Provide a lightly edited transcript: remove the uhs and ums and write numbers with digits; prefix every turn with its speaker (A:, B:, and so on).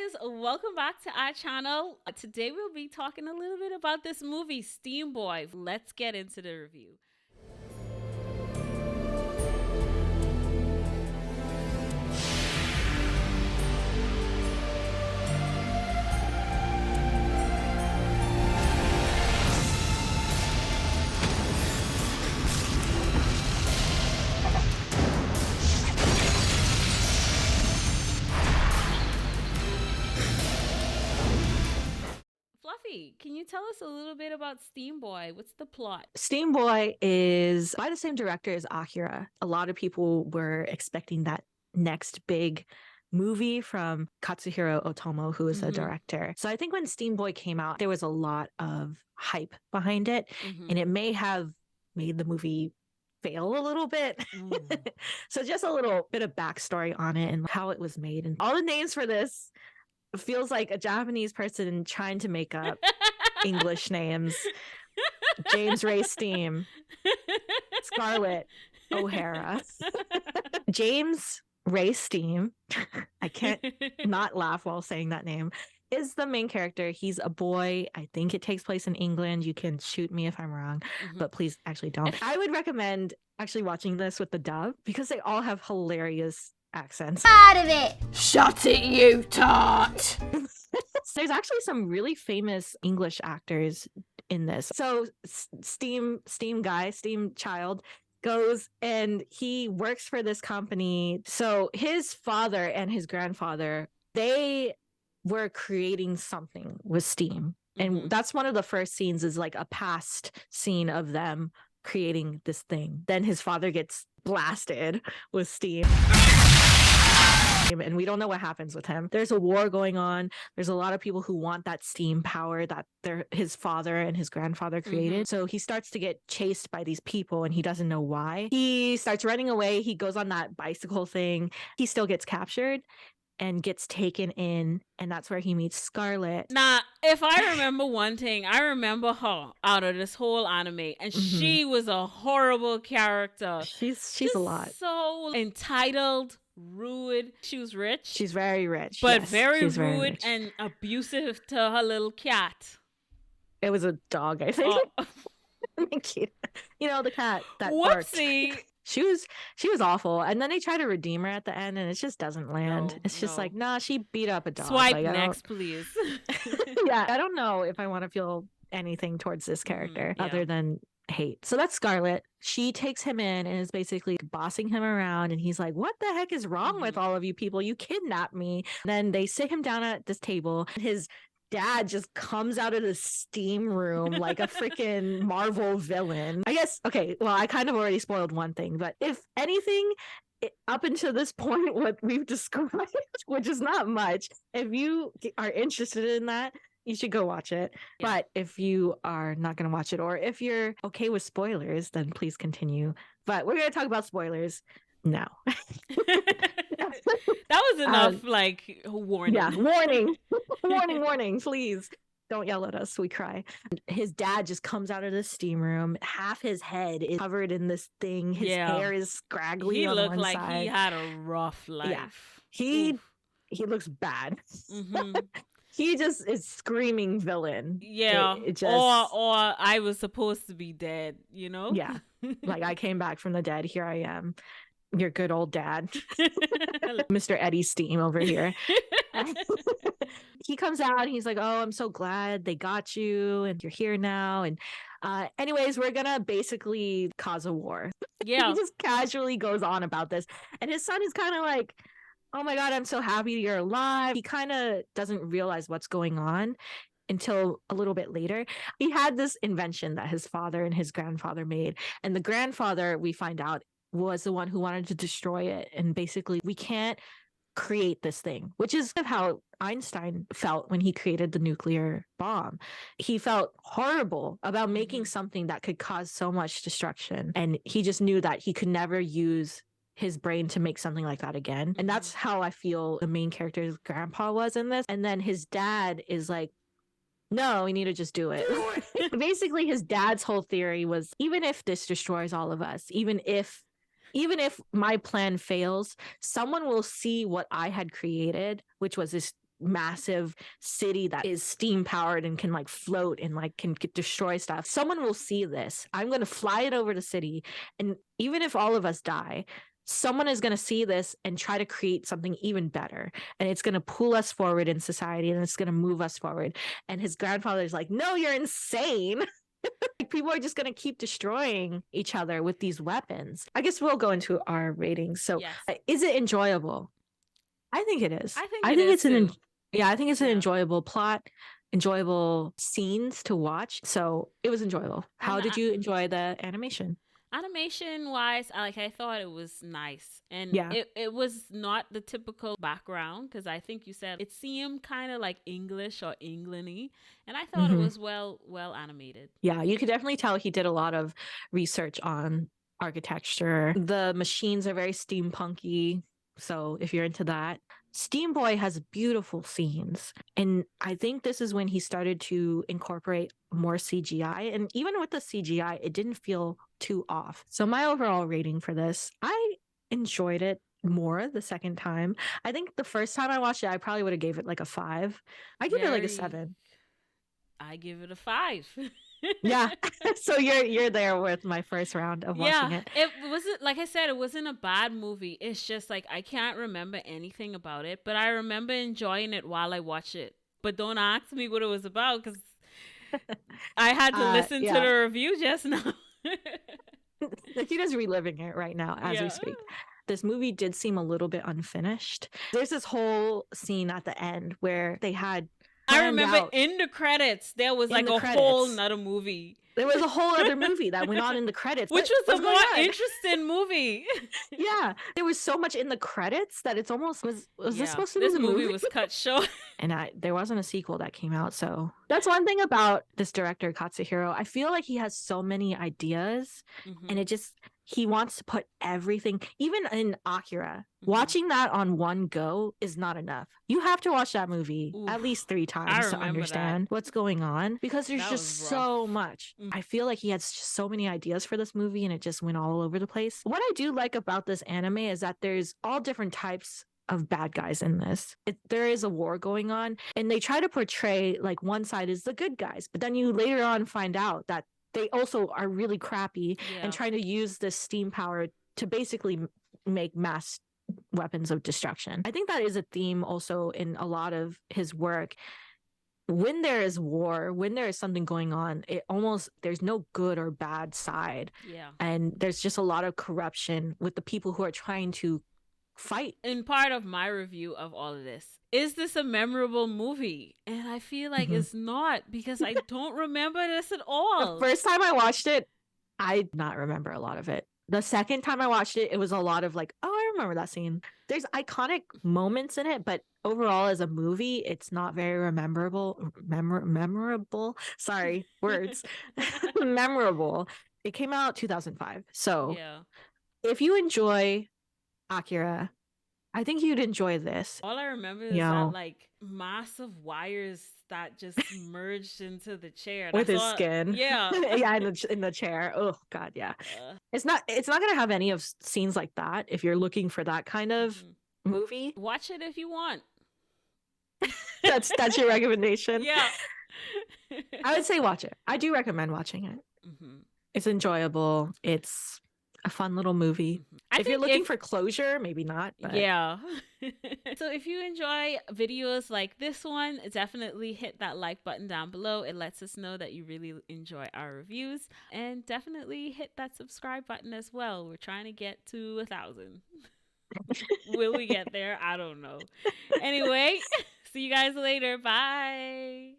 A: guys, welcome back to our channel. Today we'll be talking a little bit about this movie, Steam Boy. Let's get into the review. Fluffy, can you tell us a little bit about Steam Boy? What's the plot?
B: Steam Boy is by the same director as Akira. A lot of people were expecting that next big movie from Katsuhiro Otomo, who is the director. So I think when Steam Boy came out, there was a lot of hype behind it, and it may have made the movie fail a little bit. So just a little bit of backstory on it and how it was made. And all the names for this feels like a Japanese person trying to make up English names. James Ray Steam, Scarlett O'Hara, James Ray Steam. I can't not laugh while saying that name. Is the main character. He's a boy. I think it takes place in England. You can shoot me if I'm wrong, but please actually don't. I would recommend actually watching this with the dub because they all have hilarious accents.
C: Out of it! Shut it, you tart!
B: There's actually some really famous English actors in this. So Steam Child goes and he works for this company. So his father and his grandfather, they were creating something with Steam. And that's one of the first scenes, is like a past scene of them creating this thing. Then his father gets blasted with Steam. And we don't know what happens with him. There's a war going on. There's a lot of people who want that steam power that his father and his grandfather created. So he starts to get chased by these people and he doesn't know why. He starts running away. He goes on that bicycle thing. He still gets captured and gets taken in, and that's where he meets Scarlett.
A: Now, if I remember one thing, I remember her out of this whole anime, and she was a horrible character.
B: She's a lot.
A: So entitled, rude. She was rich.
B: She's very rich,
A: but
B: yes,
A: very rude and abusive to her little cat.
B: It was a dog, I think. You know, the cat that
A: Whoopsie.
B: Barked. She was awful, and then they try to redeem her at the end, and it just doesn't land. It's just like, nah, she beat up a dog.
A: Swipe
B: like,
A: next, please.
B: Yeah, I don't know if I want to feel anything towards this character other than hate. So that's Scarlett. She takes him in and is basically bossing him around, and he's like, what the heck is wrong with all of you people? You kidnapped me. Then they sit him down at this table. His dad just comes out of the steam room like a freaking Marvel villain. I guess, okay, well, I kind of already spoiled one thing, but if anything, up until this point, what we've described, which is not much, if you are interested in that, you should go watch it. Yeah. But if you are not going to watch it, or if you're okay with spoilers, then please continue. But we're going to talk about spoilers now.
A: That was enough, like, warning.
B: Yeah, warning, please. Don't yell at us, we cry. His dad just comes out of the steam room. Half his head is covered in this thing. His hair is scraggly on one side.
A: He looked like he had a rough life.
B: Yeah. He looks bad. He just is screaming villain.
A: Yeah. Or I was supposed to be dead, you know?
B: Yeah. Like, I came back from the dead. Here I am. Your good old dad. Mr. Eddie Steam over here. He comes out and he's like, oh, I'm so glad they got you and you're here now. And anyways, we're gonna basically cause a war.
A: Yeah.
B: He just casually goes on about this. And his son is kind of like, oh my God, I'm so happy you're alive. He kind of doesn't realize what's going on until a little bit later. He had this invention that his father and his grandfather made. And the grandfather, we find out, was the one who wanted to destroy it. And basically, we can't create this thing, which is how Einstein felt when he created the nuclear bomb. He felt horrible about making something that could cause so much destruction. And he just knew that he could never use his brain to make something like that again. And that's how I feel the main character's grandpa was in this. And then his dad is like, no, we need to just do it. Basically, his dad's whole theory was, even if this destroys all of us, even if my plan fails, someone will see what I had created, which was this massive city that is steam powered and can like float and like can destroy stuff. Someone will see this. I'm going to fly it over the city. And even if all of us die, someone is going to see this and try to create something even better. And it's going to pull us forward in society and it's going to move us forward. And his grandfather is like, no, you're insane. People are just going to keep destroying each other with these weapons. I guess we'll go into our ratings. So
A: Yes.
B: Is it enjoyable? I think it is.
A: I think it is too.
B: I think it's an
A: Yeah.
B: enjoyable plot, enjoyable scenes to watch. So it was enjoyable. How
A: And
B: did you enjoy the animation?
A: Animation wise, I thought it was nice, and
B: Yeah.
A: it was not the typical background, because I think you said it seemed kind of like English or England-y, and I thought it
B: Mhm.
A: was well animated.
B: Yeah, you could definitely tell he did a lot of research on architecture. The machines are very steampunky. So if you're into that, Steam Boy has beautiful scenes. And I think this is when he started to incorporate more CGI. And even with the CGI, it didn't feel too off. So my overall rating for this, I enjoyed it more the second time. I think the first time I watched it, I probably would have gave it like a 5. I give it like a
A: Very-
B: 7.
A: I give it a 5.
B: Yeah. So you're there with my first round of watching it.
A: It wasn't, like I said, it wasn't a bad movie. It's just like I can't remember anything about it, but I remember enjoying it while I watched it. But don't ask me what it was about, because I had to listen to
B: yeah.
A: the review just now.
B: Tina's reliving it right now as we speak. This movie did seem a little bit unfinished. There's this whole scene at the end where they had
A: I
B: planned
A: remember
B: out-
A: in the credits there was
B: In
A: like
B: the
A: a
B: credits.
A: whole nother movie,
B: there was a whole other movie that went on in the credits,
A: which
B: What-
A: was a
B: what's going
A: more
B: on?
A: interesting movie.
B: Yeah, there was so much in the credits that it's almost was this supposed to be
A: this
B: the
A: movie was cut short.
B: And there wasn't a sequel that came out. So that's one thing about this director, Katsuhiro. I feel like he has so many ideas
A: Mhm.
B: and he wants to put everything, even in Akira,
A: Mhm.
B: watching that on one go is not enough. You have to watch that movie at
A: Oof.
B: least 3 times to
A: remember
B: understand what's going on, because there's
A: That
B: just
A: was
B: so
A: rough.
B: much.
A: Mm.
B: I feel like he has just so many ideas for this movie and it just went all over the place. What I do like about this anime is that there's all different types of bad guys in this. There is a war going on and they try to portray like one side is the good guys, but then you later on find out that they also are really crappy and trying to use this steam power to basically make mass weapons of destruction. I think that is a theme also in a lot of his work. When there is war, when there is something going on, there's no good or bad side.
A: Yeah.
B: And there's just a lot of corruption with the people who are trying to fight.
A: In part of my review of all of this, is this a memorable movie? And I feel like
B: Mhm.
A: it's not, because I don't remember this at all.
B: The first time I watched it, I did not remember a lot of it. The second time I watched it, it was a lot of like, oh, I remember that scene. There's iconic moments in it, but overall as a movie, it's not very memorable. Sorry, words. Memorable. It came out 2005. So
A: Yeah.
B: if you enjoy Akira, I think you'd enjoy this.
A: All I remember is
B: Yeah.
A: that like massive wires that just merged into the chair.
B: With
A: That's
B: his
A: all-
B: skin.
A: Yeah.
B: Yeah, in the chair. Oh god, yeah. It's not gonna have any of scenes like that if you're looking for that kind of
A: Mhm.
B: movie.
A: Watch it if you want.
B: That's your recommendation.
A: Yeah.
B: I would say watch it. I do recommend watching it.
A: Mhm.
B: It's enjoyable. It's a fun little movie.
A: I
B: If you're
A: think
B: looking for closure, maybe not. But
A: Yeah. So if you enjoy videos like this one, definitely hit that like button down below. It lets us know that you really enjoy our reviews. And definitely hit that subscribe button as well. We're trying to get to 1,000. Will we get there? I don't know. Anyway, see you guys later. Bye.